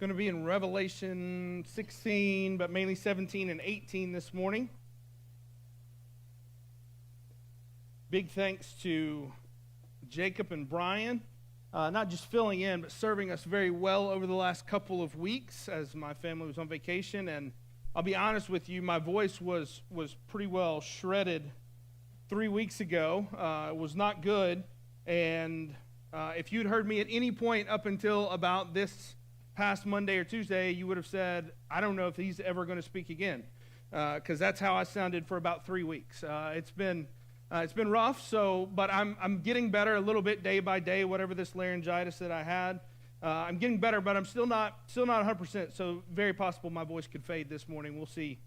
Going to be in Revelation 16, but mainly 17 and 18 this morning. Big thanks to Jacob and Brian, not just filling in, but serving us very well over the last couple of weeks as my family was on vacation. And I'll be honest with you, my voice was pretty well shredded 3 weeks ago. It was not good. And if you'd heard me at any point up until about this past Monday or Tuesday, you would have said, I don't know if he's ever going to speak again, because that's how I sounded for about 3 weeks. It's been rough, but I'm getting better a little bit day by day, whatever this laryngitis that I had. I'm getting better, but I'm still not 100%, so very possible my voice could fade this morning. We'll see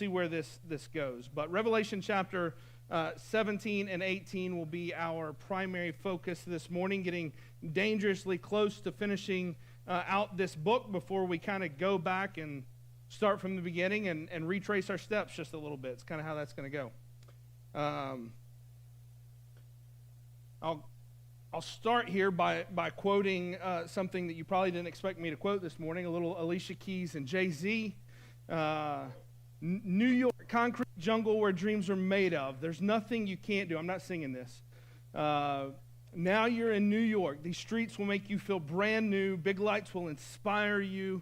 where this goes. But Revelation chapter 17 and 18 will be our primary focus this morning, getting dangerously close to finishing out this book before we kind of go back and start from the beginning and retrace our steps just a little bit. It's kind of how that's going to go. I'll start here by quoting something that you probably didn't expect me to quote this morning, a little Alicia Keys and Jay-Z. New York, concrete jungle where dreams are made of. There's nothing you can't do. I'm not singing this. Now you're in New York. These streets will make you feel brand new. Big lights will inspire you.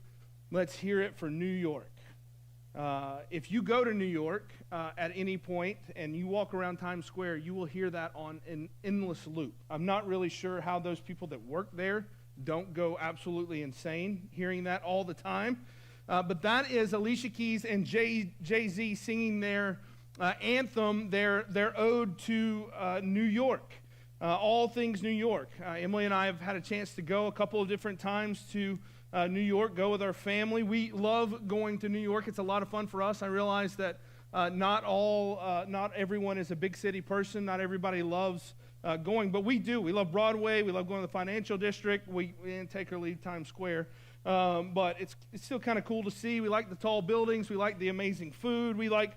Let's hear it for New York. If you go to New York at any point and you walk around Times Square, you will hear that on an endless loop. I'm not really sure how those people that work there don't go absolutely insane hearing that all the time. But that is Alicia Keys and Jay-Z singing their anthem, their ode to New York. All things New York. Emily and I have had a chance to go a couple of different times to New York, go with our family. We love going to New York. It's a lot of fun for us. I realize that not everyone is a big city person. Not everybody loves going, but we do. We love Broadway. We love going to the financial district. We didn't take or leave Times Square. But it's still kind of cool to see. We like the tall buildings. We like the amazing food. We like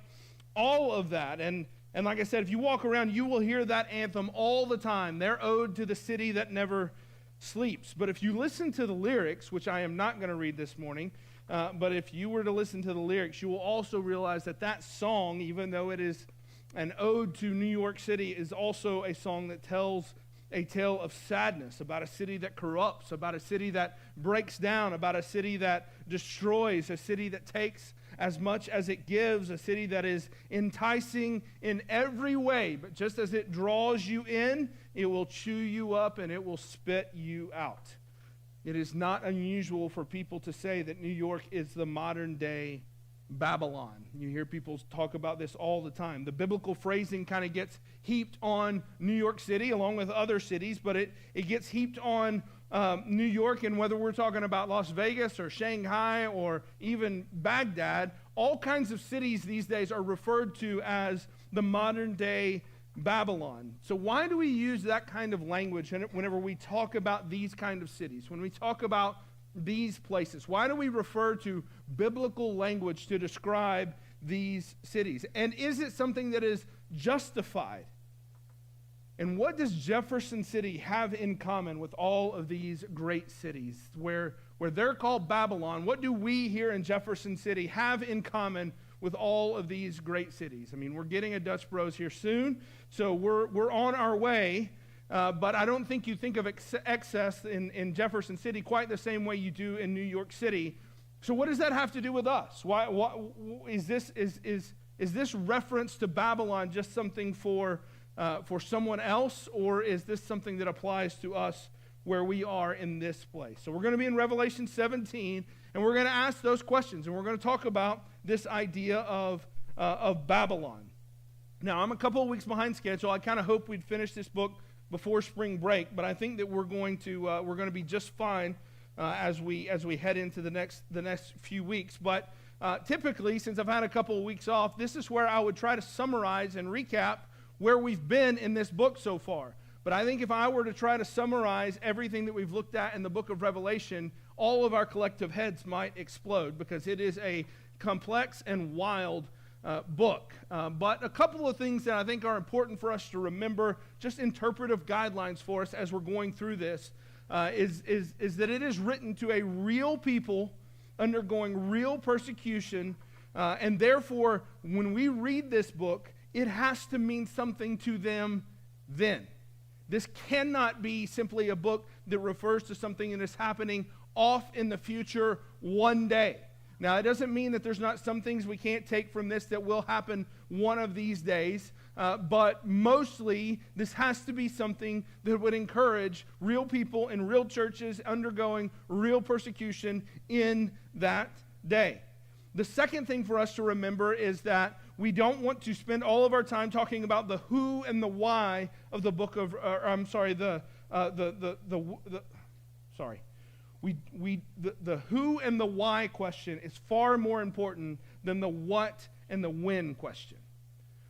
all of that. And like I said, if you walk around, you will hear that anthem all the time. Their ode to the city that never sleeps. But if you listen to the lyrics, which I am not going to read this morning, but if you were to listen to the lyrics, you will also realize that song, even though it is an ode to New York City, is also a song that tells a tale of sadness about a city that corrupts, about a city that breaks down, about a city that destroys, a city that takes as much as it gives, a city that is enticing in every way, but just as it draws you in, it will chew you up and it will spit you out. It is not unusual for people to say that New York is the modern day Babylon. You hear people talk about this all the time. The biblical phrasing kind of gets heaped on New York City along with other cities, but it gets heaped on New York, and whether we're talking about Las Vegas or Shanghai or even Baghdad, all kinds of cities these days are referred to as the modern day Babylon. So why do we use that kind of language whenever we talk about these kind of cities? When we talk about these places, why do we refer to biblical language to describe these cities? And is it something that is justified? And what does Jefferson City have in common with all of these great cities where they're called Babylon? What do we here in Jefferson City have in common with all of these great cities? I mean, we're getting a Dutch Bros here soon, so we're on our way. But I don't think you think of excess in Jefferson City quite the same way you do in New York City. So what does that have to do with us? Why is this reference to Babylon just something for someone else, or is this something that applies to us where we are in this place? So we're going to be in Revelation 17, and we're going to ask those questions, and we're going to talk about this idea of Babylon. Now, I'm a couple of weeks behind schedule. I kind of hope we'd finish this book before spring break, but I think that we're going to be just fine as we head into the next few weeks. But typically, since I've had a couple of weeks off, this is where I would try to summarize and recap where we've been in this book so far. But I think if I were to try to summarize everything that we've looked at in the book of Revelation, all of our collective heads might explode because it is a complex and wild book. But a couple of things that I think are important for us to remember, just interpretive guidelines for us as we're going through this. is that it is written to a real people undergoing real persecution, and therefore, when we read this book, it has to mean something to them then. This cannot be simply a book that refers to something that is happening off in the future one day. Now, it doesn't mean that there's not some things we can't take from this that will happen one of these days, but mostly this has to be something that would encourage real people in real churches undergoing real persecution in that day. The second thing for us to remember is that we don't want to spend all of our time talking about the who and the why of the book of, the who and the why question is far more important than the what and the when question.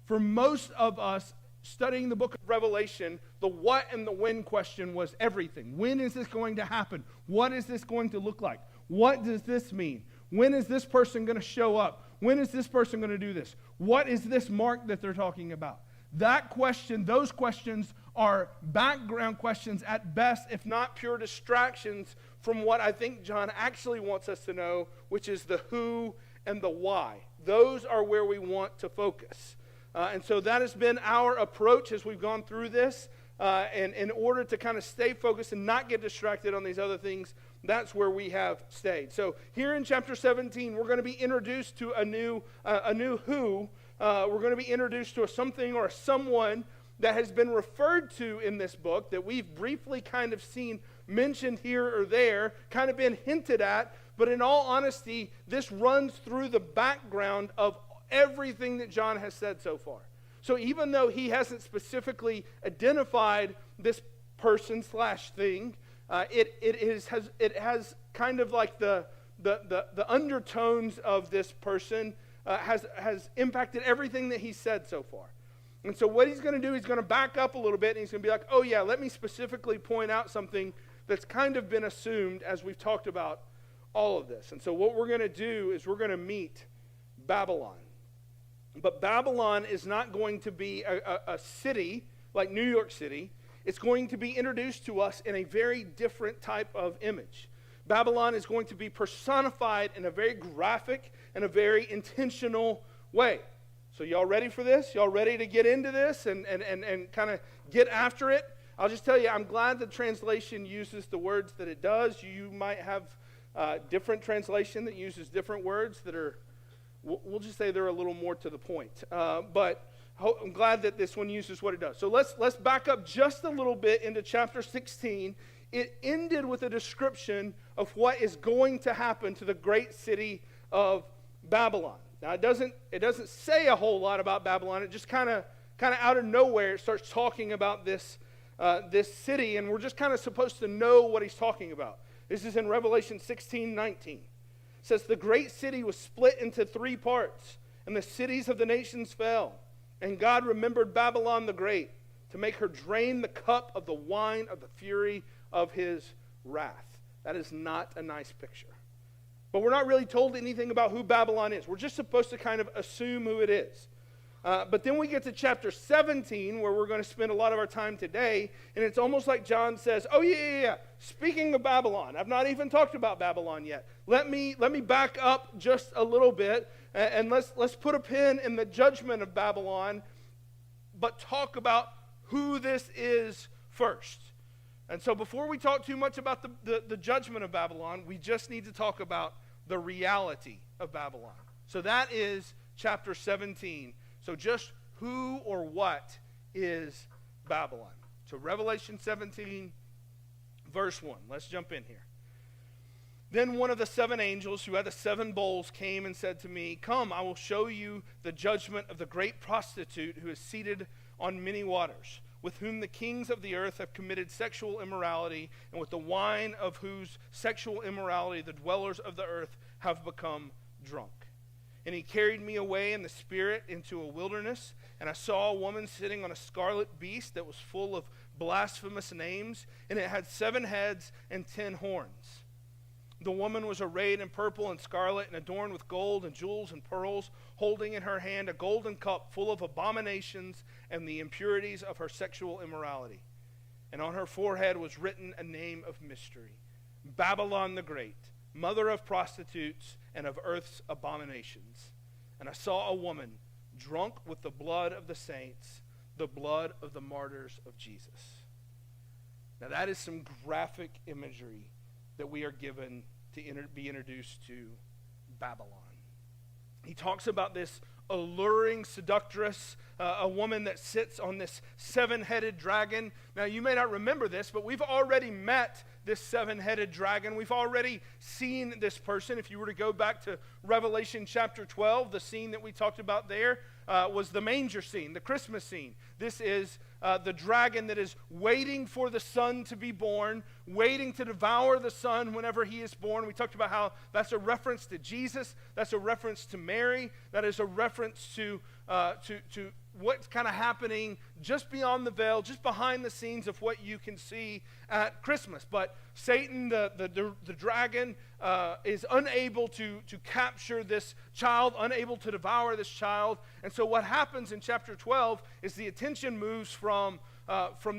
For most of us studying the book of Revelation, the what and the when question was everything. When is this going to happen? What is this going to look like? What does this mean? When is this person going to show up? When is this person going to do this? What is this mark that they're talking about? That question, those questions are background questions at best, if not pure distractions from what I think John actually wants us to know, which is the who and the why. Those are where we want to focus. And so that has been our approach as we've gone through this. And in order to kind of stay focused and not get distracted on these other things, that's where we have stayed. So here in chapter 17, we're going to be introduced to a new who. We're going to be introduced to a something or a someone that has been referred to in this book that we've briefly kind of seen mentioned here or there, kind of been hinted at. But in all honesty, this runs through the background of everything that John has said so far. So even though he hasn't specifically identified this person / thing, it has kind of like the undertones of this person has impacted everything that he's said so far. And so what he's going to do, he's going to back up a little bit, and he's going to be like, oh yeah, let me specifically point out something that's kind of been assumed as we've talked about all of this. And so what we're going to do is we're going to meet Babylon. But Babylon is not going to be a city like New York City. It's going to be introduced to us in a very different type of image. Babylon is going to be personified in a very graphic and a very intentional way. So y'all ready for this? Y'all ready to get into this and kind of get after it? I'll just tell you, I'm glad the translation uses the words that it does. You might have different translation that uses different words that are, we'll just say they're a little more to the point. But I'm glad that this one uses what it does. So let's back up just a little bit into chapter 16. It ended with a description of what is going to happen to the great city of Babylon. Now it doesn't say a whole lot about Babylon. It just kind of out of nowhere it starts talking about this city, and we're just kind of supposed to know what he's talking about. This is in Revelation 16:19. It says, the great city was split into 3 parts, and the cities of the nations fell. And God remembered Babylon the Great to make her drain the cup of the wine of the fury of his wrath. That is not a nice picture. But we're not really told anything about who Babylon is. We're just supposed to kind of assume who it is. But then we get to chapter 17, where we're going to spend a lot of our time today, and it's almost like John says, oh yeah. Speaking of Babylon, I've not even talked about Babylon yet. Let me back up just a little bit, and let's put a pin in the judgment of Babylon, but talk about who this is first. And so before we talk too much about the judgment of Babylon, we just need to talk about the reality of Babylon. So that is chapter 17. So just who or what is Babylon? So Revelation 17, verse 1. Let's jump in here. Then one of the 7 angels who had the 7 bowls came and said to me, come, I will show you the judgment of the great prostitute who is seated on many waters, with whom the kings of the earth have committed sexual immorality, and with the wine of whose sexual immorality the dwellers of the earth have become drunk. And he carried me away in the spirit into a wilderness, and I saw a woman sitting on a scarlet beast that was full of blasphemous names, and it had 7 heads and 10 horns. The woman was arrayed in purple and scarlet and adorned with gold and jewels and pearls, holding in her hand a golden cup full of abominations and the impurities of her sexual immorality. and on her forehead was written a name of mystery, Babylon the Great, mother of prostitutes and of earth's abominations. And I saw a woman drunk with the blood of the saints, the blood of the martyrs of Jesus. Now that is some graphic imagery that we are given to be introduced to Babylon. He talks about this alluring seductress, a woman that sits on this seven-headed dragon. Now, you may not remember this, but we've already met this seven-headed dragon. We've already seen this person. If you were to go back to Revelation chapter 12, the scene that we talked about there was the manger scene, the Christmas scene. This is the dragon that is waiting for the son to be born, waiting to devour the son whenever he is born. We talked about how that's a reference to Jesus. That's a reference to Mary. That is a reference to what's kind of happening just beyond the veil, just behind the scenes of what you can see at Christmas. But Satan, the dragon, is unable to capture this child, unable to devour this child. And so what happens in chapter 12 is the attention moves from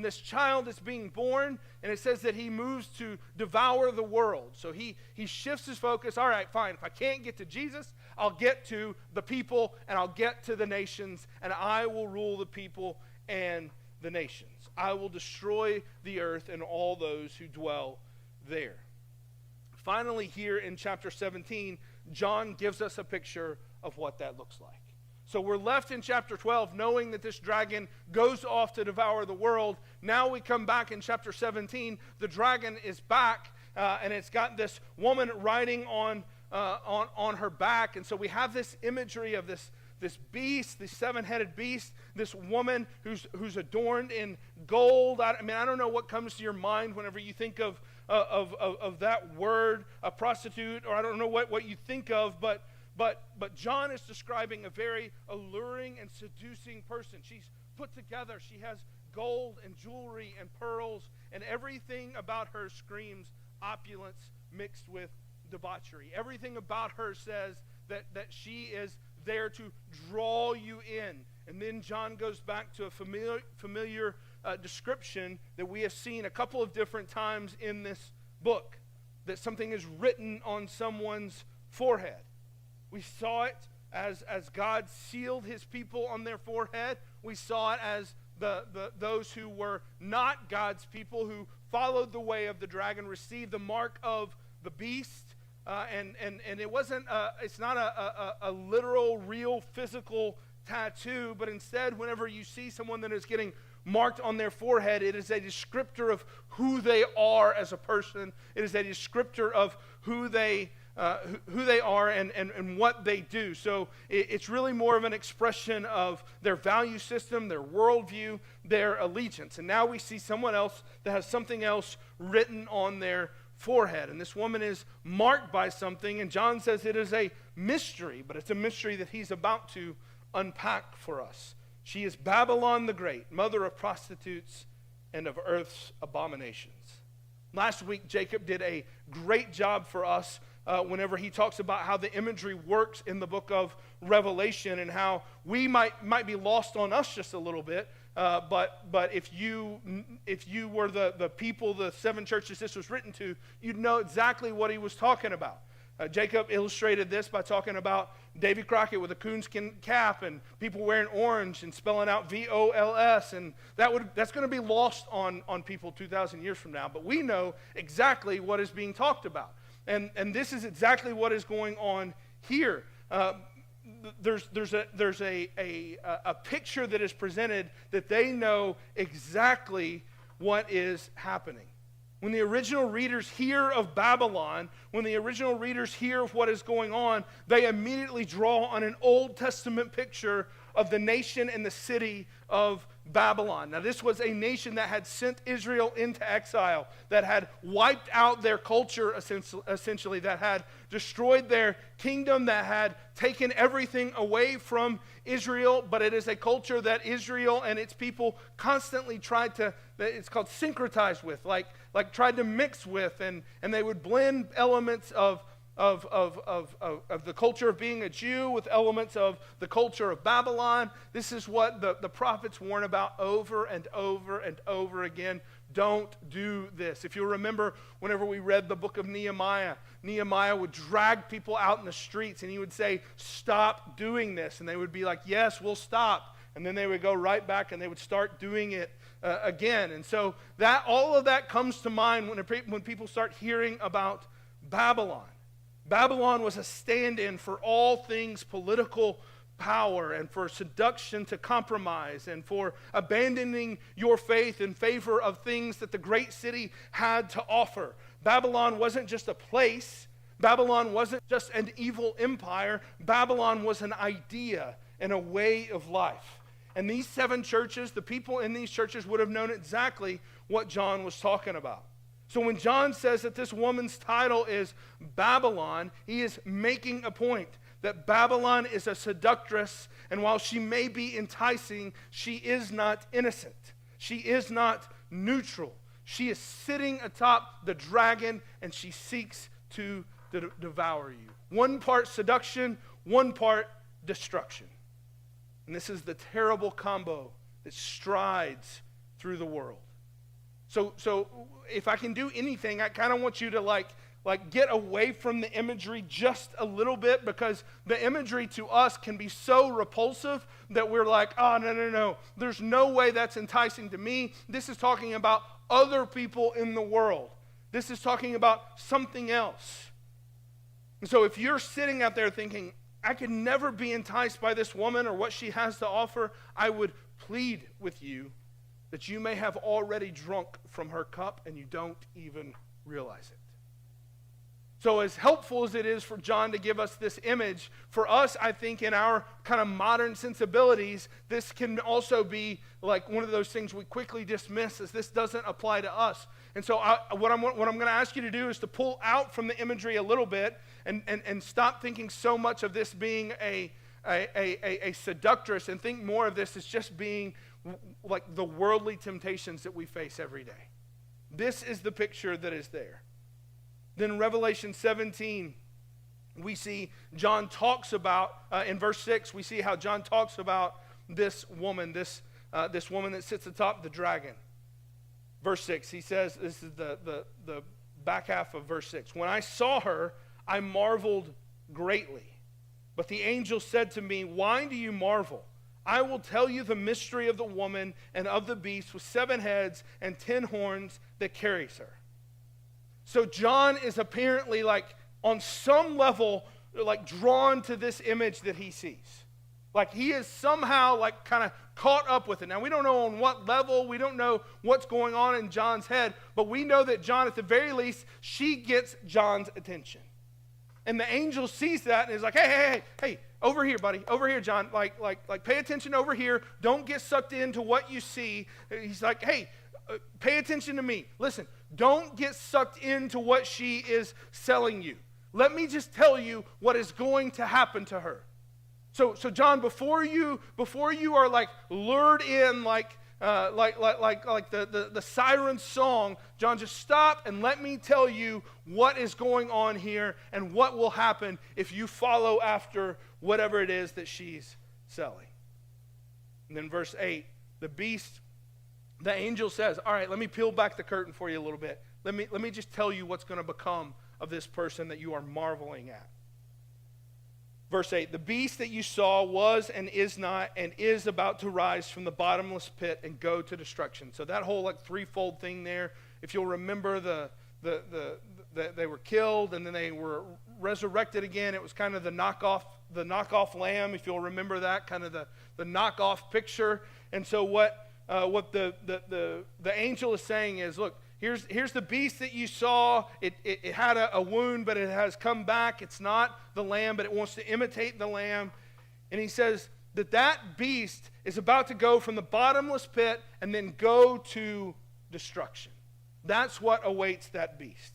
this child that's being born, and it says that he moves to devour the world. So he shifts his focus. All right, fine. If I can't get to Jesus, I'll get to the people, and I'll get to the nations, and I will rule the people and the nations. I will destroy the earth and all those who dwell there. Finally, here in chapter 17, John gives us a picture of what that looks like. So we're left in chapter 12 knowing that this dragon goes off to devour the world. Now we come back in chapter 17. The dragon is back, and it's got this woman riding on her back. And so we have this imagery of this beast, this seven-headed beast, this woman who's adorned in gold. I don't know what comes to your mind whenever you think of that word, a prostitute, or I don't know what you think of, but John is describing a very alluring and seducing person. She's put together. She has gold and jewelry and pearls, and everything about her screams opulence mixed with debauchery. Everything about her says that she is there to draw you in. And then John goes back to a familiar description that we have seen a couple of different times in this book, that something is written on someone's forehead. We saw it as God sealed his people on their forehead. We saw it as those who were not God's people, who followed the way of the dragon, received the mark of the beast. And it wasn't it's not a literal, real, physical tattoo, but instead, whenever you see someone that is getting marked on their forehead, it is a descriptor of who they are as a person. It is a descriptor of who they are and what they do. So it's really more of an expression of their value system, their worldview, their allegiance. And now we see someone else that has something else written on their forehead. And this woman is marked by something, and John says it is a mystery, but it's a mystery that he's about to unpack for us. She is Babylon the Great, mother of prostitutes and of earth's abominations. Last week, Jacob did a great job for us whenever he talks about how the imagery works in the book of Revelation, and how we might be lost on us just a little bit. But if you were the people, the seven churches this was written to, you'd know exactly what he was talking about. Jacob illustrated this by talking about Davy Crockett with a coonskin cap and people wearing orange and spelling out VOLS, and that's going to be lost on people 2,000 years from now. But we know exactly what is being talked about, and this is exactly what is going on here. There's a picture that is presented that they know exactly what is happening. When the original readers hear of Babylon, when the original readers hear of what is going on, they immediately draw on an Old Testament picture of the nation and the city of Babylon. Now, this was a nation that had sent Israel into exile, that had wiped out their culture, essentially, that had destroyed their kingdom, that had taken everything away from Israel. But it is a culture that Israel and its people constantly tried to, it's called syncretize with, like tried to mix with, and they would blend elements of the culture of being a Jew with elements of the culture of Babylon. This is what the prophets warn about over and over and over again. Don't do this. If you remember, whenever we read the book of Nehemiah, Nehemiah would drag people out in the streets and he would say, stop doing this. And they would be like, yes, we'll stop. And then they would go right back and they would start doing it again. And so all of that comes to mind when people start hearing about Babylon. Babylon was a stand-in for all things political power and for seduction to compromise and for abandoning your faith in favor of things that the great city had to offer. Babylon wasn't just a place. Babylon wasn't just an evil empire. Babylon was an idea and a way of life. And these 7 churches, the people in these churches would have known exactly what John was talking about. So when John says that this woman's title is Babylon, he is making a point that Babylon is a seductress, and while she may be enticing, she is not innocent. She is not neutral. She is sitting atop the dragon, and she seeks to devour you. One part seduction, one part destruction. And this is the terrible combo that strides through the world. So if I can do anything, I kind of want you to like get away from the imagery just a little bit, because the imagery to us can be so repulsive that we're like, oh, no. There's no way that's enticing to me. This is talking about other people in the world. This is talking about something else. And so if you're sitting out there thinking, I could never be enticed by this woman or what she has to offer, I would plead with you that you may have already drunk from her cup and you don't even realize it. So as helpful as it is for John to give us this image, for us, I think in our kind of modern sensibilities, this can also be like one of those things we quickly dismiss as this doesn't apply to us. And so what I'm going to ask you to do is to pull out from the imagery a little bit and stop thinking so much of this being a seductress, and think more of this as just being like the worldly temptations that we face every day. This is the picture that is there. Then in Revelation 17, we see John talks about, in verse 6, we see how John talks about this woman, this woman that sits atop the dragon. Verse 6, he says, this is the back half of verse 6. When I saw her, I marveled greatly. But the angel said to me, why do you marvel? I will tell you the mystery of the woman and of the beast with 7 heads and 10 horns that carries her. So John is apparently like on some level like drawn to this image that he sees. Like he is somehow like kind of caught up with it. Now we don't know on what level, we don't know what's going on in John's head, but we know that John, at the very least, she gets John's attention. And the angel sees that and is like, hey, over here, buddy, over here, John, like pay attention over here. Don't get sucked into what you see. He's like, hey, pay attention to me. Listen, don't get sucked into what she is selling you. Let me just tell you what is going to happen to her. So John, before you are like lured in like the siren song, John, just stop and let me tell you what is going on here and what will happen if you follow after whatever it is that she's selling. And then verse 8, the angel says, all right, let me peel back the curtain for you a little bit. Let me just tell you what's going to become of this person that you are marveling at. Verse 8, the beast that you saw was and is not and is about to rise from the bottomless pit and go to destruction. So that whole like threefold thing there, if you'll remember they were killed and then they were resurrected again. It was kind of the knockoff lamb, if you'll remember that, kind of the knockoff picture. And so what the angel is saying is, look, here's the beast that you saw. It had a wound, but it has come back. It's not the lamb, but it wants to imitate the lamb. And he says that beast is about to go from the bottomless pit and then go to destruction. That's what awaits that beast.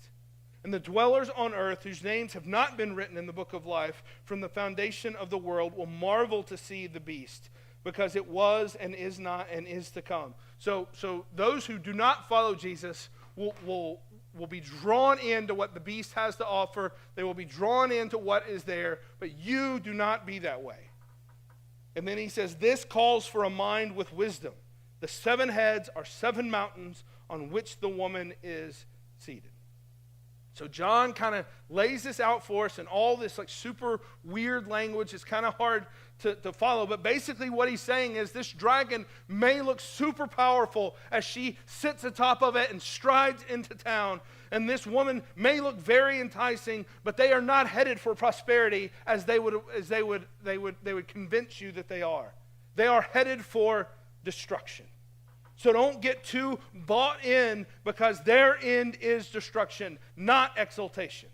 And the dwellers on earth, whose names have not been written in the book of life from the foundation of the world, will marvel to see the beast, because it was and is not and is to come. So those who do not follow Jesus will be drawn into what the beast has to offer. They will be drawn into what is there, but you do not be that way. And then he says, this calls for a mind with wisdom. The 7 heads are 7 mountains, on which the woman is seated. So John kind of lays this out for us in all this like super weird language. It's kind of hard to follow. But basically what he's saying is this dragon may look super powerful as she sits atop of it and strides into town. And this woman may look very enticing, but they are not headed for prosperity as they would convince you that they are. They are headed for destruction. So don't get too bought in, because their end is destruction, not exaltation.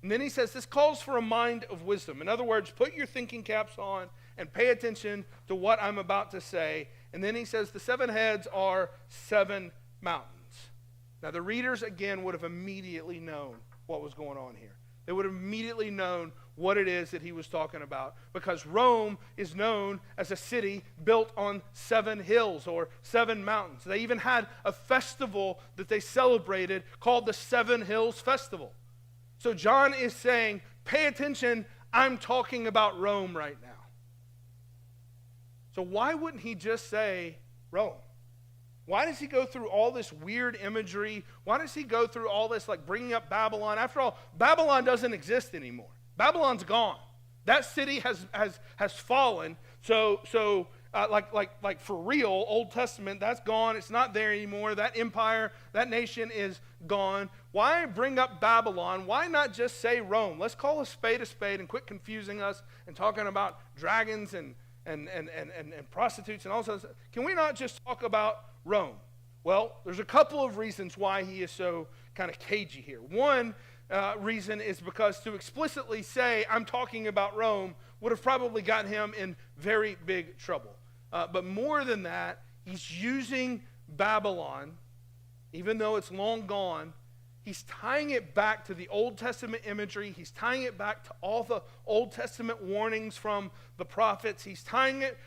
And then he says this calls for a mind of wisdom. In other words, put your thinking caps on and pay attention to what I'm about to say. And then he says the 7 heads are 7 mountains. Now the readers, again, would have immediately known what was going on here. They would have immediately known what it is that he was talking about, because Rome is known as a city built on 7 hills or 7 mountains. They even had a festival that they celebrated called the 7 Hills Festival. So John is saying, pay attention, I'm talking about Rome right now. So why wouldn't he just say Rome? Why does he go through all this weird imagery? Why does he go through all this like bringing up Babylon? After all, Babylon doesn't exist anymore. Babylon's gone. That city has fallen. So like for real, Old Testament, that's gone. It's not there anymore. That empire, that nation is gone. Why bring up Babylon? Why not just say Rome? Let's call a spade and quit confusing us and talking about dragons and prostitutes and all sorts of stuff. Can we not just talk about Rome? Well, there's a couple of reasons why he is so kind of cagey here. One reason is because to explicitly say I'm talking about Rome would have probably gotten him in very big trouble. But more than that, he's using Babylon, even though it's long gone. He's tying it back to the Old Testament imagery. He's tying it back to all the Old Testament warnings from the prophets. He's tying it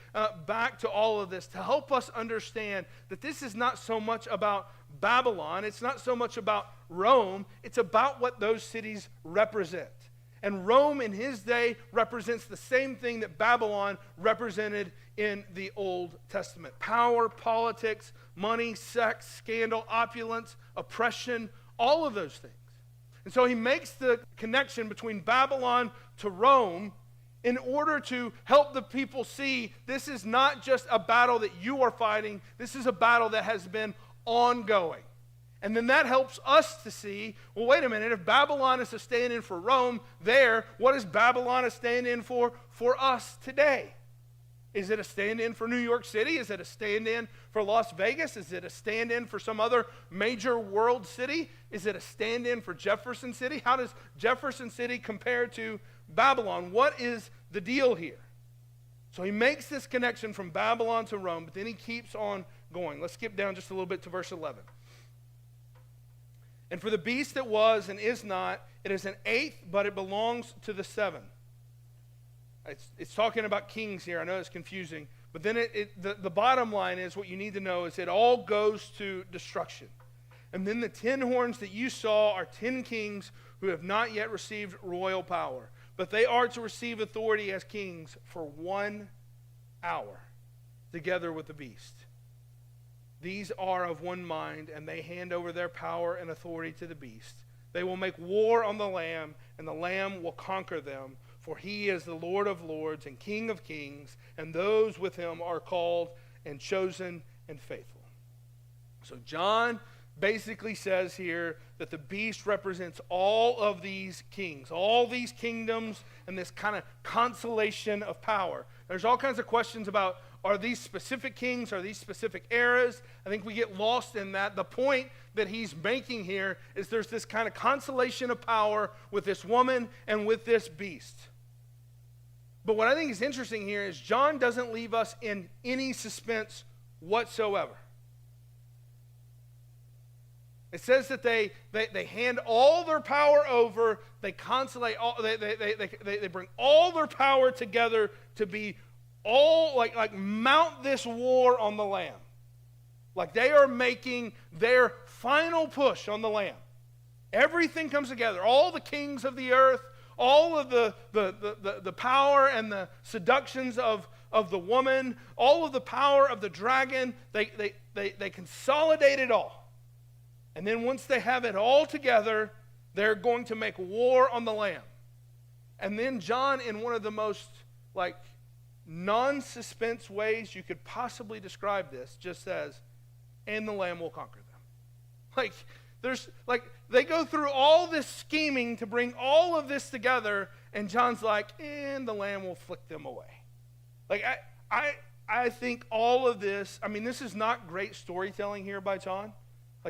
back to all of this to help us understand that this is not so much about Babylon. It's not so much about Rome. It's about what those cities represent. And Rome in his day represents the same thing that Babylon represented in the Old Testament. Power, politics, money, sex, scandal, opulence, oppression, all of those things. And so he makes the connection between Babylon to Rome in order to help the people see this is not just a battle that you are fighting. This is a battle that has been ongoing. And then that helps us to see, well, wait a minute, if Babylon is a stand-in for Rome there, what is Babylon a stand-in for us today? Is it a stand-in for New York City? Is it a stand-in for Las Vegas? Is it a stand-in for some other major world city? Is it a stand-in for Jefferson City? How does Jefferson City compare to Babylon? What is the deal here? So he makes this connection from Babylon to Rome, but then he keeps on going. Let's skip down just a little bit to verse 11. And for the beast that was and is not, it is an 8th, but it belongs to the 7. It's talking about kings here. I know it's confusing. But then the bottom line is what you need to know is it all goes to destruction. And then the 10 horns that you saw are 10 kings who have not yet received royal power. But they are to receive authority as kings for 1 hour together with the beast. These are of one mind, and they hand over their power and authority to the beast. They will make war on the Lamb, and the Lamb will conquer them. For he is the Lord of lords and King of kings, and those with him are called and chosen and faithful. So John basically says here that the beast represents all of these kings, all these kingdoms, and this kind of constellation of power. There's all kinds of questions about, are these specific kings? Are these specific eras? I think we get lost in that. The point that he's making here is there's this kind of constellation of power with this woman and with this beast. But what I think is interesting here is John doesn't leave us in any suspense whatsoever. It says that they hand all their power over, they consolate, they bring all their power together to be all, like mount this war on the Lamb. Like they are making their final push on the Lamb. Everything comes together. All the kings of the earth, all of the power and the seductions of the woman, all of the power of the dragon, they consolidate it all. And then once they have it all together, they're going to make war on the Lamb. And then John, in one of the most non-suspense ways you could possibly describe this, just says, and the Lamb will conquer them. They go through all this scheming to bring all of this together, and John's like, and the Lamb will flick them away. I think all of this, this is not great storytelling here by John.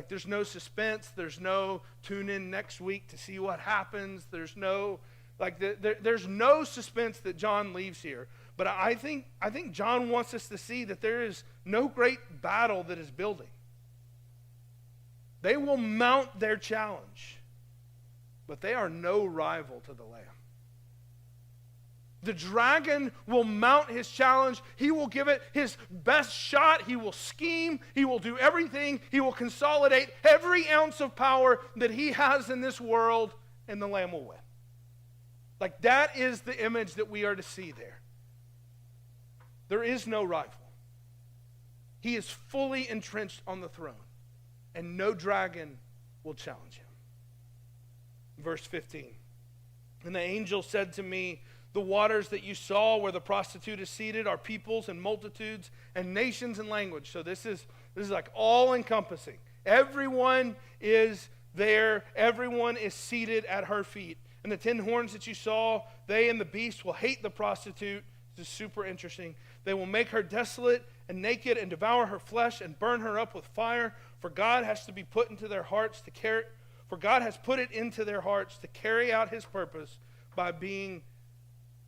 There's no suspense. There's no tune in next week to see what happens. There's no, there's no suspense that John leaves here. But I think John wants us to see that there is no great battle that is building. They will mount their challenge, but they are no rival to the Lamb. The dragon will mount his challenge. He will give it his best shot. He will scheme. He will do everything. He will consolidate every ounce of power that he has in this world, and the Lamb will win. That is the image that we are to see there. There is no rival. He is fully entrenched on the throne, and no dragon will challenge him. Verse 15. And the angel said to me, the waters that you saw where the prostitute is seated are peoples and multitudes and nations and language. So this is all encompassing. Everyone is there. Everyone is seated at her feet. And the 10 horns that you saw, they and the beast will hate the prostitute. This is super interesting. They will make her desolate and naked and devour her flesh and burn her up with fire. For God has put it into their hearts to carry out his purpose by being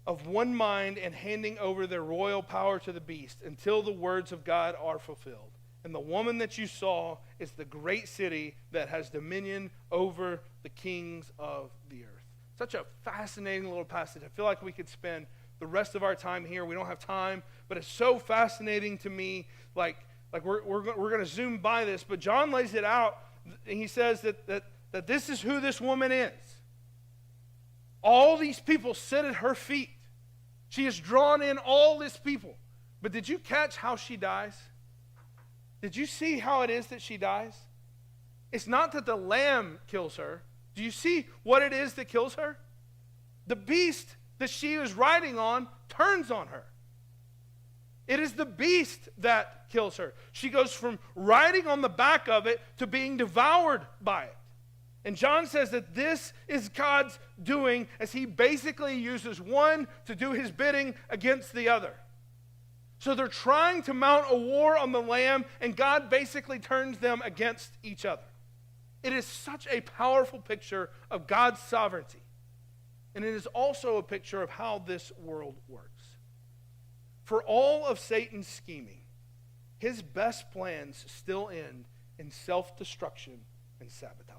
of one mind and handing over their royal power to the beast until the words of God are fulfilled. And the woman that you saw is the great city that has dominion over the kings of the earth. Such a fascinating little passage. I feel like we could spend the rest of our time here. We don't have time, but it's so fascinating to me. We're going to zoom by this, but John lays it out, and he says that this is who this woman is. All these people sit at her feet. She has drawn in all these people. But did you catch how she dies? Did you see how it is that she dies? It's not that the Lamb kills her. Do you see what it is that kills her? The beast that she is riding on turns on her. It is the beast that kills her. She goes from riding on the back of it to being devoured by it. And John says that this is God's doing as he basically uses one to do his bidding against the other. So they're trying to mount a war on the Lamb, and God basically turns them against each other. It is such a powerful picture of God's sovereignty. And it is also a picture of how this world works. For all of Satan's scheming, his best plans still end in self-destruction and sabotage.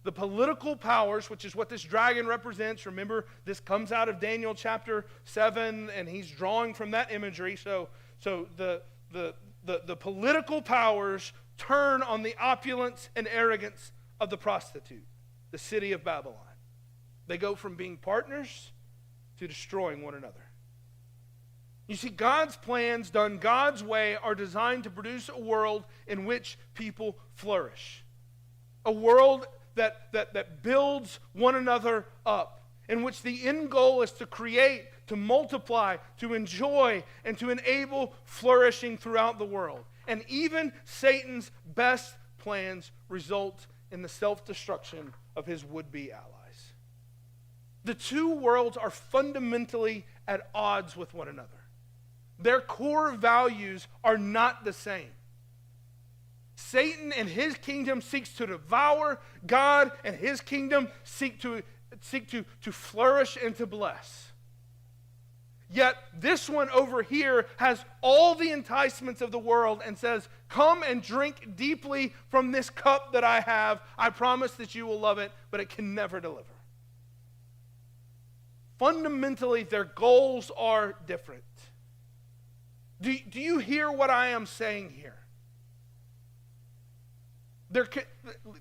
The political powers, which is what this dragon represents, remember, this comes out of Daniel chapter 7, and he's drawing from that imagery. So the political powers turn on the opulence and arrogance of the prostitute, the city of Babylon. They go from being partners to destroying one another. You see, God's plans done God's way are designed to produce a world in which people flourish. A world that builds one another up, in which the end goal is to create, to multiply, to enjoy, and to enable flourishing throughout the world. And even Satan's best plans result in the self-destruction of his would-be allies. The two worlds are fundamentally at odds with one another. Their core values are not the same. Satan and his kingdom seeks to devour. God and his kingdom seek to flourish and to bless. Yet this one over here has all the enticements of the world and says, come and drink deeply from this cup that I have. I promise that you will love it, but it can never deliver. Fundamentally, their goals are different. Do you hear what I am saying here?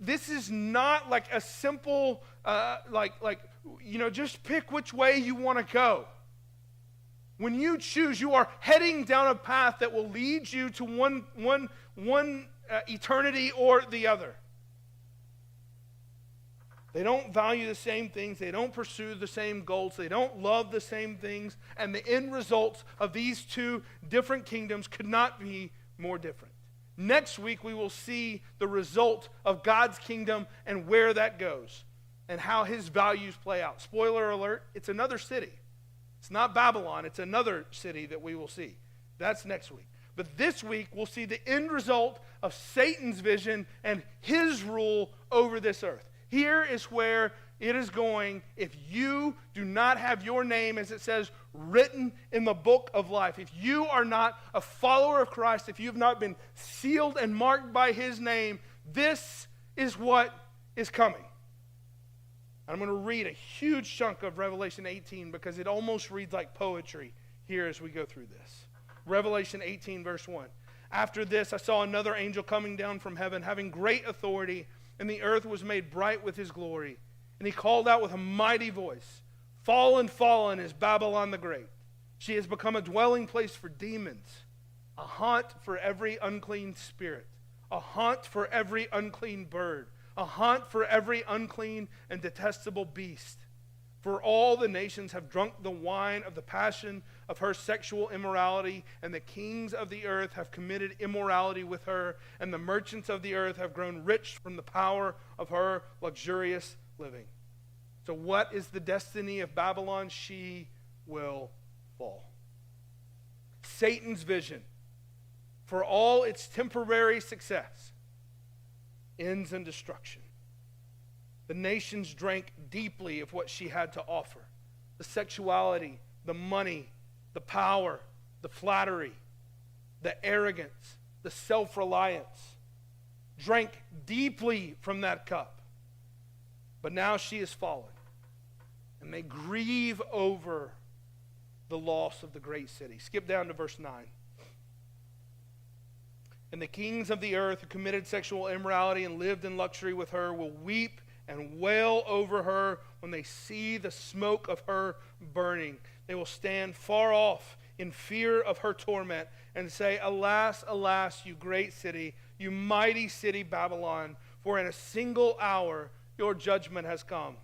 This is not like a simple, just pick which way you want to go. When you choose, you are heading down a path that will lead you to one eternity or the other. They don't value the same things. They don't pursue the same goals. They don't love the same things. And the end results of these two different kingdoms could not be more different. Next week, we will see the result of God's kingdom and where that goes and how his values play out. Spoiler alert, it's another city. It's not Babylon. It's another city that we will see. That's next week. But this week, we'll see the end result of Satan's vision and his rule over this earth. Here is where it is going if you do not have your name, as it says, written in the book of life. If you are not a follower of Christ, if you have not been sealed and marked by his name, this is what is coming. I'm going to read a huge chunk of Revelation 18 because it almost reads like poetry here as we go through this. Revelation 18, verse 1. After this, I saw another angel coming down from heaven, having great authority, and the earth was made bright with his glory. And he called out with a mighty voice, "Fallen, fallen is Babylon the Great. She has become a dwelling place for demons, a haunt for every unclean spirit, a haunt for every unclean bird, a haunt for every unclean and detestable beast. For all the nations have drunk the wine of the passion of her sexual immorality, and the kings of the earth have committed immorality with her, and the merchants of the earth have grown rich from the power of her luxurious living." So what is the destiny of Babylon? She will fall. Satan's vision, for all its temporary success, ends in destruction. The nations drank deeply of what she had to offer. The sexuality, the money, the power, the flattery, the arrogance, the self-reliance. Drank deeply from that cup. But now she is fallen. And they grieve over the loss of the great city. Skip down to verse 9. And the kings of the earth who committed sexual immorality and lived in luxury with her will weep and wail over her when they see the smoke of her burning. They will stand far off in fear of her torment and say, "Alas, alas, you great city, you mighty city Babylon, for in a single hour your judgment has come."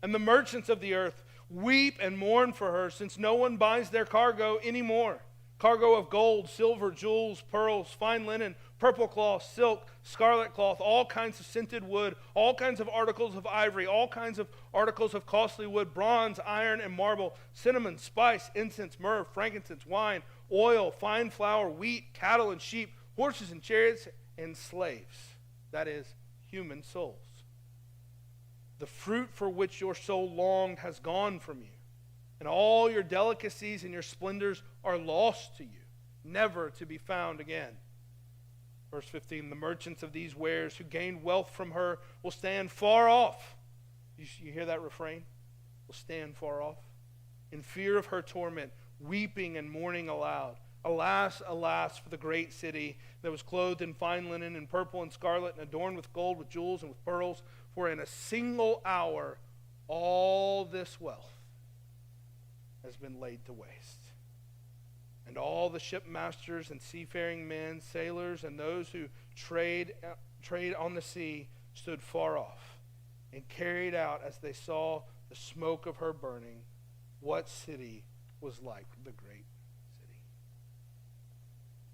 And the merchants of the earth weep and mourn for her, since no one buys their cargo anymore. Cargo of gold, silver, jewels, pearls, fine linen, purple cloth, silk, scarlet cloth, all kinds of scented wood, all kinds of articles of ivory, all kinds of articles of costly wood, bronze, iron, and marble, cinnamon, spice, incense, myrrh, frankincense, wine, oil, fine flour, wheat, cattle and sheep, horses and chariots, and slaves. That is, human souls. The fruit for which your soul longed has gone from you, and all your delicacies and your splendors are lost to you, never to be found again. Verse 15, the merchants of these wares who gained wealth from her will stand far off. You hear that refrain? Will stand far off, in fear of her torment, weeping and mourning aloud. Alas, alas, for the great city that was clothed in fine linen and purple and scarlet and adorned with gold, with jewels, and with pearls. For in a single hour all this wealth has been laid to waste. And all the shipmasters and seafaring men, sailors, and those who trade on the sea stood far off and carried out, as they saw the smoke of her burning, what city was like the great city.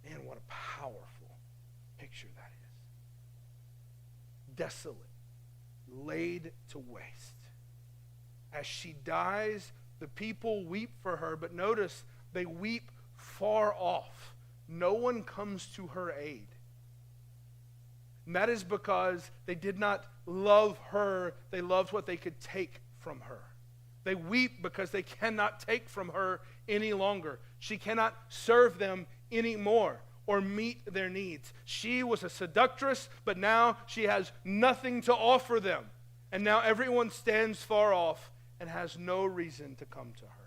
Man, what a powerful picture that is. Desolate, laid to waste. As she dies, the people weep for her, but notice they weep far off. No one comes to her aid. And that is because they did not love her, they loved what they could take from her. They weep because they cannot take from her any longer. She cannot serve them anymore or meet their needs. She was a seductress, but now she has nothing to offer them. And now everyone stands far off and has no reason to come to her.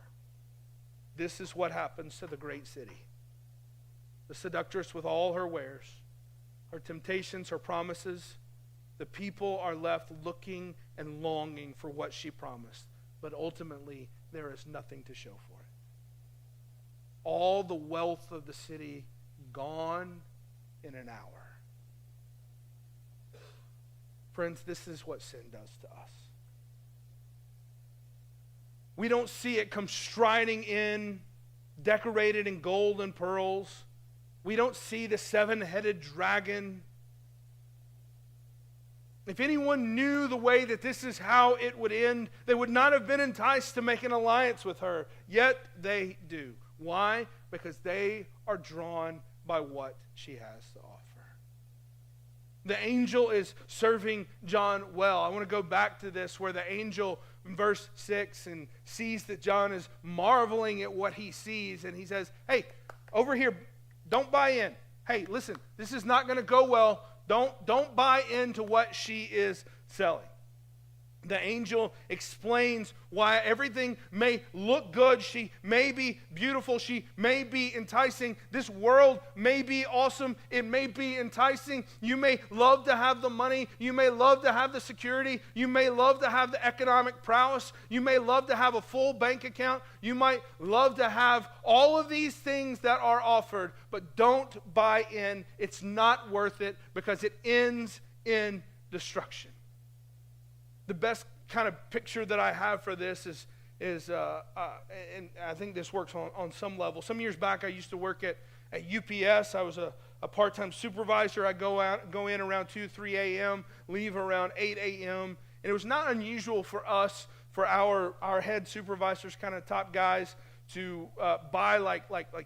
This is what happens to the great city. The seductress with all her wares, her temptations, her promises. The people are left looking and longing for what she promised. But ultimately, there is nothing to show for it. All the wealth of the city gone in an hour. Friends, this is what sin does to us. We don't see it come striding in, decorated in gold and pearls. We don't see the seven-headed dragon. If anyone knew the way that this is how it would end, they would not have been enticed to make an alliance with her. Yet they do. Why? Because they are drawn by what she has to offer. The angel is serving John well. I want to go back to this where the angel in verse 6 and sees that John is marveling at what he sees. And he says, hey, over here, don't buy in. Hey, listen, this is not going to go well. Don't buy into what she is selling. The angel explains why everything may look good. She may be beautiful. She may be enticing. This world may be awesome. It may be enticing. You may love to have the money. You may love to have the security. You may love to have the economic prowess. You may love to have a full bank account. You might love to have all of these things that are offered, but don't buy in. It's not worth it because it ends in destruction. The best kind of picture that I have for this is and I think this works on some level. Some years back, I used to work at UPS. I was a part-time supervisor. I go in around 2, 3 a.m., leave around 8 a.m. And it was not unusual for us, for our head supervisors, kind of top guys, to buy like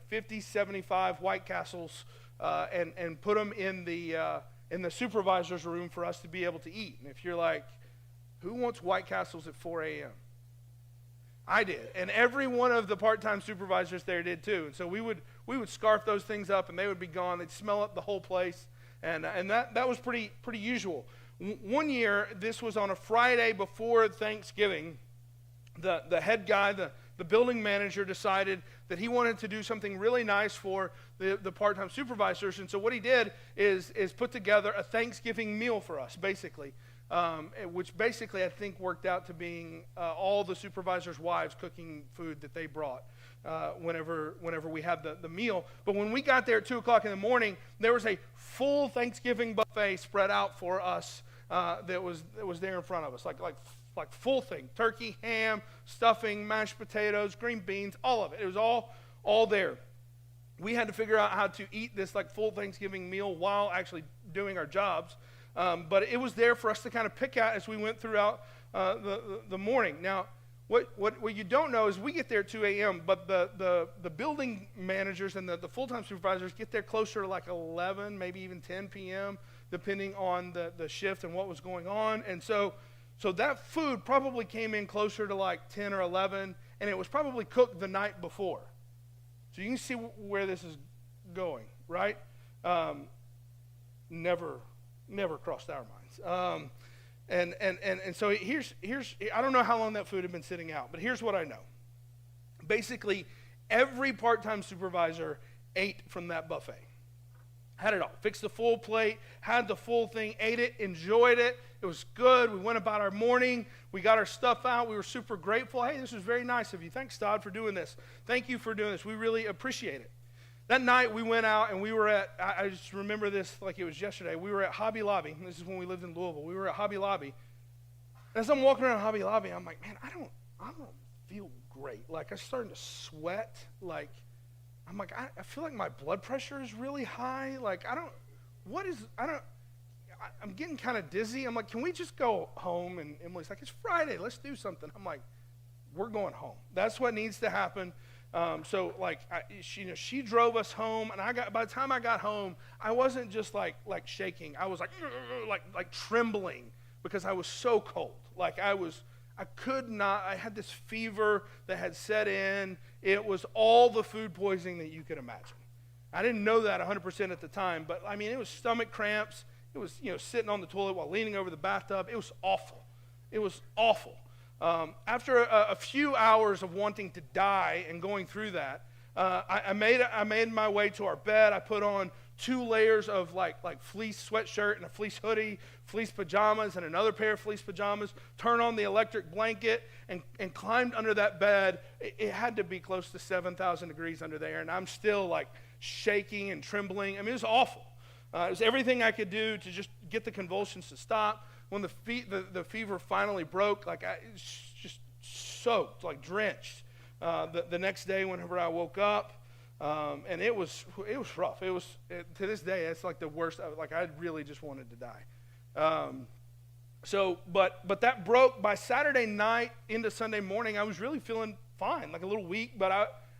50, 75 White Castles and put them in the supervisor's room for us to be able to eat. And if you're like, who wants White Castles at 4 a.m.? I did. And every one of the part-time supervisors there did too. And so we would scarf those things up and they would be gone. They'd smell up the whole place. And that was pretty usual. One year, this was on a Friday before Thanksgiving, the head guy, the building manager, decided that he wanted to do something really nice for the part-time supervisors. And so what he did is put together a Thanksgiving meal for us, basically. Which basically I think worked out to being all the supervisors' wives cooking food that they brought whenever we had the meal. But when we got there at 2 o'clock in the morning, there was a full Thanksgiving buffet spread out for us that was there in front of us, like full thing: turkey, ham, stuffing, mashed potatoes, green beans, all of it. It was all there. We had to figure out how to eat this like full Thanksgiving meal while actually doing our jobs. But it was there for us to kind of pick out as we went throughout the morning. Now, what you don't know is we get there at 2 a.m., but the building managers and the full-time supervisors get there closer to like 11, maybe even 10 p.m., depending on the shift and what was going on. And so that food probably came in closer to like 10 or 11, and it was probably cooked the night before. So you can see where this is going, right? Never crossed our minds. And so here's I don't know how long that food had been sitting out, but here's what I know. Basically, every part-time supervisor ate from that buffet. Had it all. Fixed the full plate, had the full thing, ate it, enjoyed it. It was good. We went about our morning. We got our stuff out. We were super grateful. Hey, this was very nice of you. Thanks, Todd, for doing this. Thank you for doing this. We really appreciate it. That night we went out and we were at, I just remember this like it was yesterday. We were at Hobby Lobby. This is when we lived in Louisville. We were at Hobby Lobby. And as I'm walking around Hobby Lobby, I'm like, man, I don't feel great. Like I'm starting to sweat. Like, I'm like, I feel like my blood pressure is really high. Like, I'm getting kind of dizzy. I'm like, can we just go home? And Emily's like, it's Friday. Let's do something. I'm like, we're going home. That's what needs to happen. So like she drove us home, and by the time I got home, I wasn't just like shaking. I was like trembling because I was so cold. Like I could not. I had this fever that had set in. It was all the food poisoning that you could imagine. I didn't know that 100% at the time, but I mean it was stomach cramps. It was sitting on the toilet while leaning over the bathtub. It was awful. It was awful. After a few hours of wanting to die and going through that, I made my way to our bed. I put on 2 layers of like fleece sweatshirt and a fleece hoodie, fleece pajamas and another pair of fleece pajamas, turned on the electric blanket and climbed under that bed. It had to be close to 7,000 degrees under there, and I'm still like shaking and trembling. I mean, it was awful. It was everything I could do to just get the convulsions to stop. when the fever finally broke, like I just soaked, like drenched. The next day, whenever I woke up, and it was rough. To this day, it's like the worst. Like I really just wanted to die. But that broke by Saturday night into Sunday morning. I was really feeling fine, like a little weak, but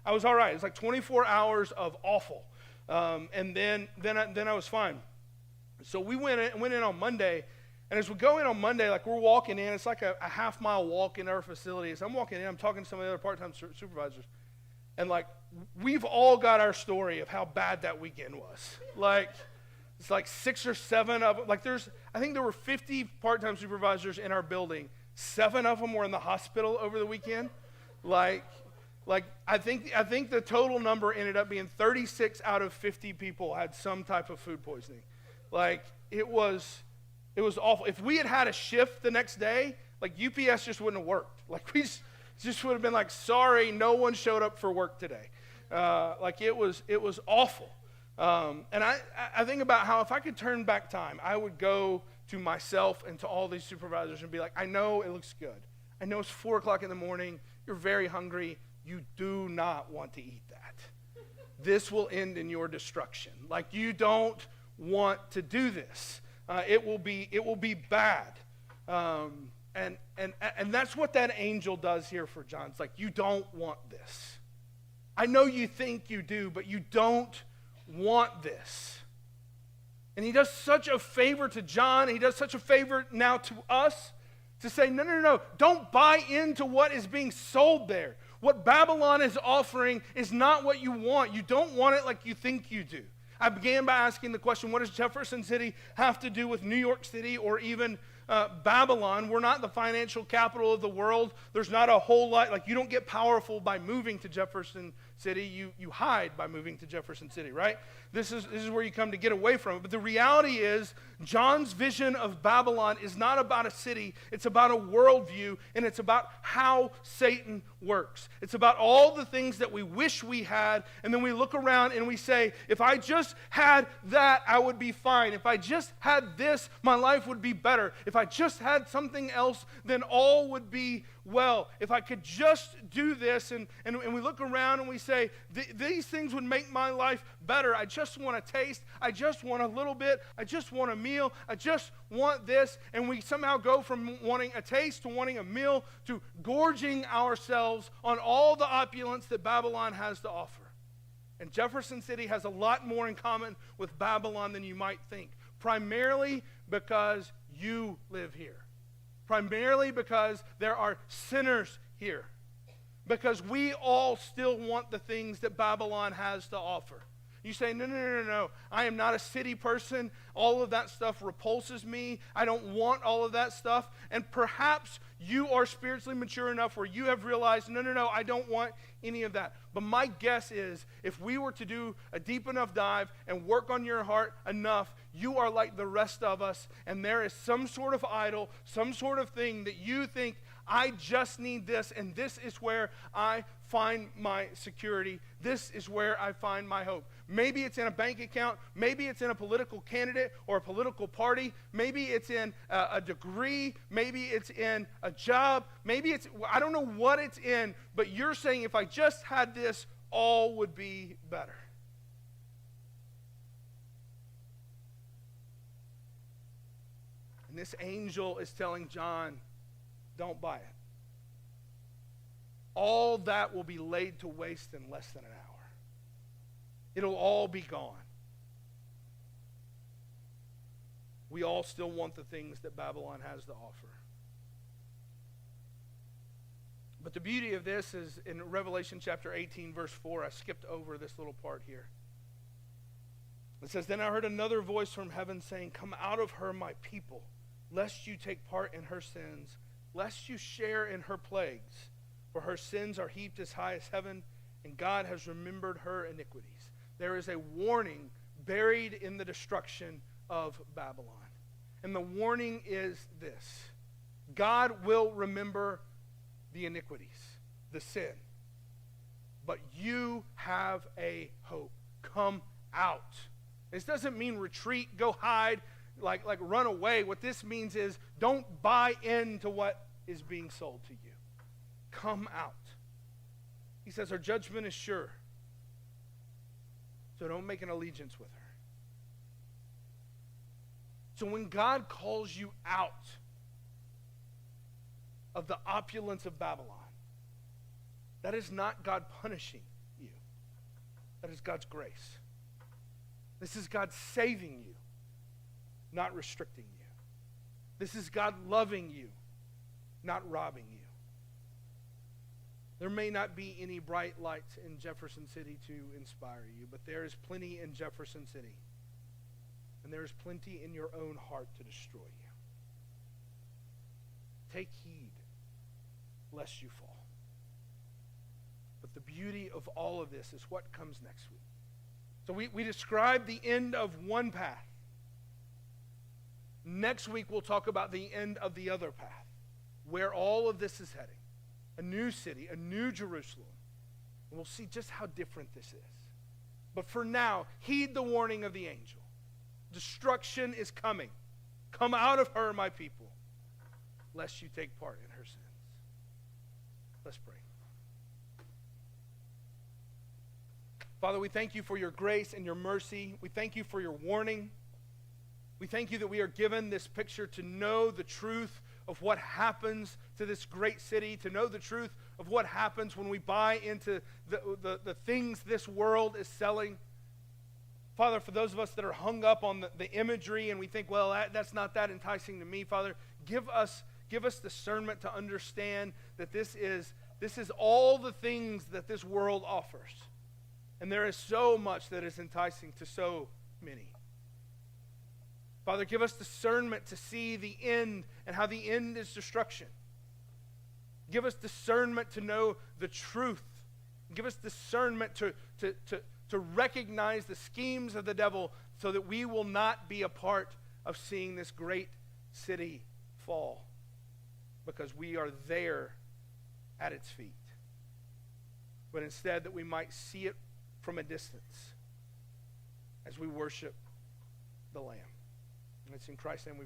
I was all right. It was like 24 hours of awful, and then I was fine. So we went in on Monday, and as we go in on Monday, like we're walking in, it's like a half-mile walk into our facility. As I'm walking in, I'm talking to some of the other part-time supervisors, and like we've all got our story of how bad that weekend was. Like it's like 6 or 7 of them. Like I think there were 50 part-time supervisors in our building. 7 of them were in the hospital over the weekend. Like I think the total number ended up being 36 out of 50 people had some type of food poisoning. Like it was awful. If we had had a shift the next day, like UPS just wouldn't have worked. Like we just would have been like, sorry, no one showed up for work today. Like it was awful. And I think about how if I could turn back time, I would go to myself and to all these supervisors and be like, I know it looks good. I know it's 4 o'clock in the morning. You're very hungry. You do not want to eat that. This will end in your destruction. Like you don't want to do this. It will be bad. And that's what that angel does here for John. It's like, you don't want this. I know you think you do, but you don't want this. And he does such a favor to John. He does such a favor now to us to say, no, don't buy into what is being sold there. What Babylon is offering is not what you want. You don't want it like you think you do. I began by asking the question, what does Jefferson City have to do with New York City or even Babylon? We're not the financial capital of the world. There's not a whole lot, like you don't get powerful by moving to Jefferson City. You hide by moving to Jefferson City, right? This is where you come to get away from it. But the reality is, John's vision of Babylon is not about a city. It's about a worldview, and it's about how Satan works. It's about all the things that we wish we had, and then we look around and we say, if I just had that, I would be fine. If I just had this, my life would be better. If I just had something else, then all would be well. If I could just do this, and we look around and we say, these things would make my life better. I just want a taste. I just want a little bit. I just want a meal. I just want this. And we somehow go from wanting a taste to wanting a meal to gorging ourselves on all the opulence that Babylon has to offer. And Jefferson City has a lot more in common with Babylon than you might think, primarily because you live here. Primarily because there are sinners here. Because we all still want the things that Babylon has to offer. You say, no. I am not a city person. All of that stuff repulses me. I don't want all of that stuff. And perhaps you are spiritually mature enough where you have realized, no, I don't want any of that. But my guess is, if we were to do a deep enough dive and work on your heart enough, you are like the rest of us, and there is some sort of idol, some sort of thing that you think, I just need this, and this is where I find my security. This is where I find my hope. Maybe it's in a bank account. Maybe it's in a political candidate or a political party. Maybe it's in a degree. Maybe it's in a job. Maybe it's, I don't know what it's in, but you're saying if I just had this, all would be better. And this angel is telling John, don't buy it. All that will be laid to waste in less than an hour. It'll all be gone. We all still want the things that Babylon has to offer. But the beauty of this is in Revelation chapter 18, verse 4. I skipped over this little part here. It says, then I heard another voice from heaven saying, come out of her, my people, lest you take part in her sins, lest you share in her plagues. For her sins are heaped as high as heaven, and God has remembered her iniquities. There is a warning buried in the destruction of Babylon. And the warning is this: God will remember the iniquities, the sin. But you have a hope. Come out. This doesn't mean retreat, go hide. like run away. What this means is don't buy into what is being sold to you. Come out. He says our judgment is sure. So don't make an allegiance with her. So when God calls you out of the opulence of Babylon, that is not God punishing you. That is God's grace. This is God saving you, not restricting you. This is God loving you, not robbing you. There may not be any bright lights in Jefferson City to inspire you, but there is plenty in Jefferson City. And there is plenty in your own heart to destroy you. Take heed, lest you fall. But the beauty of all of this is what comes next week. So we described the end of one path. Next week we'll talk about the end of the other path, where all of this is heading. A new city, a new Jerusalem. And we'll see just how different this is. But for now, heed the warning of the angel. Destruction is coming. Come out of her, my people, lest you take part in her sins. Let's pray. Father, we thank you for your grace and your mercy. We thank you for your warning. We thank you that we are given this picture to know the truth of what happens to this great city, to know the truth of what happens when we buy into the things this world is selling. Father, for those of us that are hung up on the imagery and we think, well, that's not that enticing to me, Father, give us discernment to understand that this is all the things that this world offers. And there is so much that is enticing to so many. Father, give us discernment to see the end and how the end is destruction. Give us discernment to know the truth. Give us discernment to recognize the schemes of the devil so that we will not be a part of seeing this great city fall, because we are there at its feet. But instead that we might see it from a distance as we worship the Lamb. And it's in Christ's name we